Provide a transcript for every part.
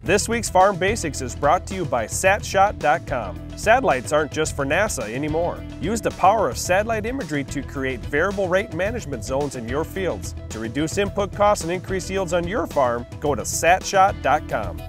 This week's Farm Basics is brought to you by satshot.com. Satellites aren't just for NASA anymore. Use the power of satellite imagery to create variable rate management zones in your fields. To reduce input costs and increase yields on your farm, go to satshot.com.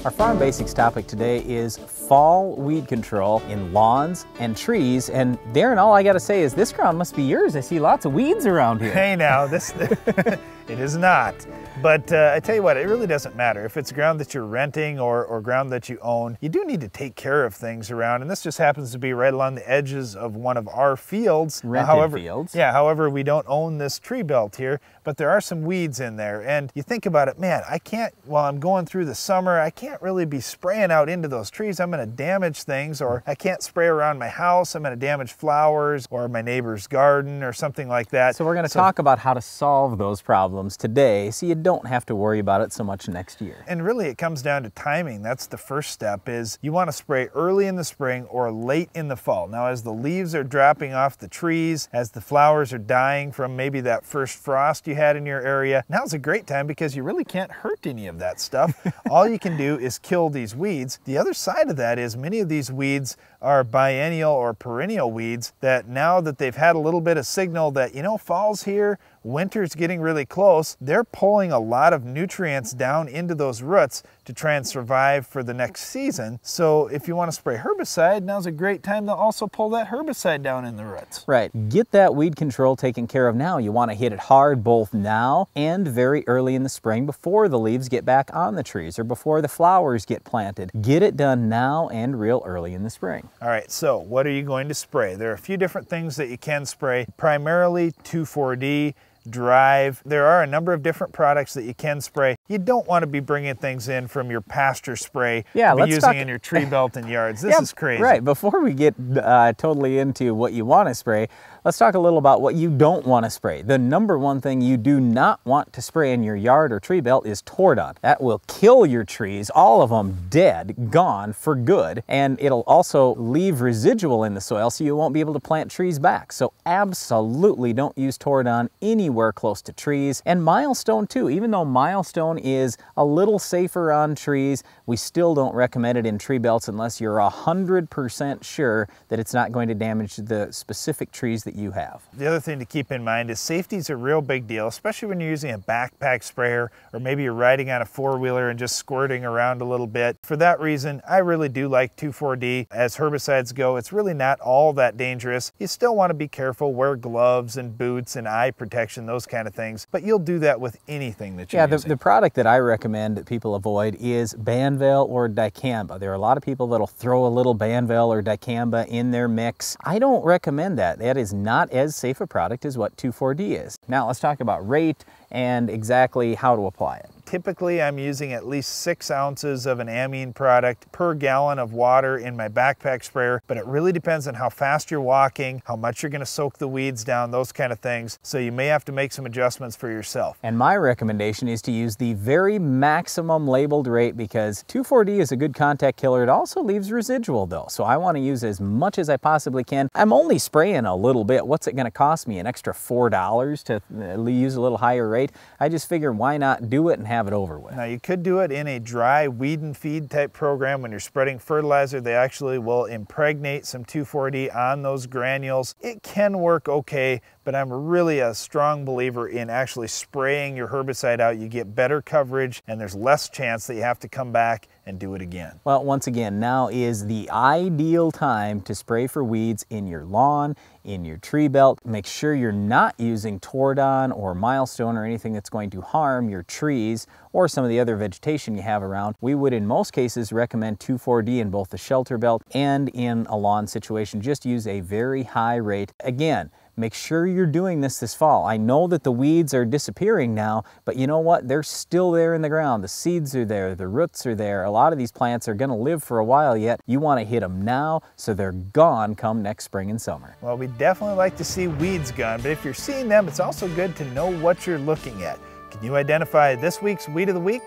Our Farm Basics topic today is fall weed control in lawns and trees. And Darren, all I gotta say is this ground must be yours. I see lots of weeds around here. Hey now, it is not. But I tell you what, it really doesn't matter. If it's ground that you're renting or ground that you own, you do need to take care of things around. And this just happens to be right along the edges of one of our fields. Rented fields. Yeah, however, we don't own this tree belt here, but there are some weeds in there. And you think about it, man, I can't, while I'm going through the summer, I can't really be spraying out into those trees. I'm gonna damage things, or I can't spray around my house. I'm gonna damage flowers or my neighbor's garden or something like that. So we're gonna talk about how to solve those problems today so you don't have to worry about it so much next year. And really it comes down to timing. That's the first step, is you want to spray early in the spring or late in the fall. Now as the leaves are dropping off the trees, as the flowers are dying from maybe that first frost you had in your area, now's a great time because you really can't hurt any of that stuff. All you can do is kill these weeds. The other side of that is many of these weeds are biennial or perennial weeds that now that they've had a little bit of signal that, you know, fall's here, winter's getting really close, they're pulling a lot of nutrients down into those roots to try and survive for the next season. So if you want to spray herbicide, now's a great time to also pull that herbicide down in the roots. Right, get that weed control taken care of now. You want to hit it hard both now and very early in the spring before the leaves get back on the trees or before the flowers get planted. Get it done now and real early in the spring. All right, so what are you going to spray? There are a few different things that you can spray, primarily 2,4-D, Drive. There are a number of different products that you can spray. You don't want to be bringing things in from your pasture spray to be using in your tree belt and yards. This is crazy. Right, before we get totally into what you want to spray, let's talk a little about what you don't want to spray. The number one thing you do not want to spray in your yard or tree belt is Tordon. That will kill your trees, all of them dead, gone for good, and it'll also leave residual in the soil so you won't be able to plant trees back. So absolutely don't use Tordon anywhere close to trees. And Milestone too. Even though Milestone is a little safer on trees, we still don't recommend it in tree belts unless you're 100% sure that it's not going to damage the specific trees that you have. The other thing to keep in mind is safety is a real big deal, especially when you're using a backpack sprayer, or maybe you're riding on a four-wheeler and just squirting around a little bit. For that reason, I really do like 2,4-D. As herbicides go, it's really not all that dangerous. You still want to be careful, wear gloves and boots and eye protection, those kind of things, but you'll do that with anything that you're using. The product that I recommend that people avoid is Banvel or Dicamba. There are a lot of people that'll throw a little Banvel or Dicamba in their mix. I don't recommend that. That is not as safe a product as what 2,4-D is. Now let's talk about rate and exactly how to apply it. Typically, I'm using at least 6 ounces of an amine product per gallon of water in my backpack sprayer, but it really depends on how fast you're walking, how much you're going to soak the weeds down, those kind of things. So you may have to make some adjustments for yourself. And my recommendation is to use the very maximum labeled rate because 2,4-D is a good contact killer. It also leaves residual though, so I want to use as much as I possibly can. I'm only spraying a little bit. What's it going to cost me? An extra $4 to use a little higher rate? I just figure why not do it and have it over with. Now you could do it in a dry weed and feed type program. When you're spreading fertilizer, they actually will impregnate some 2,4-D on those granules. It can work okay, but I'm really a strong believer in actually spraying your herbicide out. You get better coverage and there's less chance that you have to come back and do it again. Well, once again, now is the ideal time to spray for weeds in your lawn, in your tree belt. Make sure you're not using Tordon or Milestone or anything that's going to harm your trees or some of the other vegetation you have around. We would in most cases recommend 2,4-D in both the shelter belt and in a lawn situation. Just use a very high rate. Again, make sure you're doing this fall. I know that the weeds are disappearing now, but you know what? They're still there in the ground. The seeds are there, the roots are there. A lot of these plants are gonna live for a while yet. You wanna hit them now so they're gone come next spring and summer. Well, we definitely like to see weeds gone, but if you're seeing them, it's also good to know what you're looking at. Can you identify this week's Weed of the Week?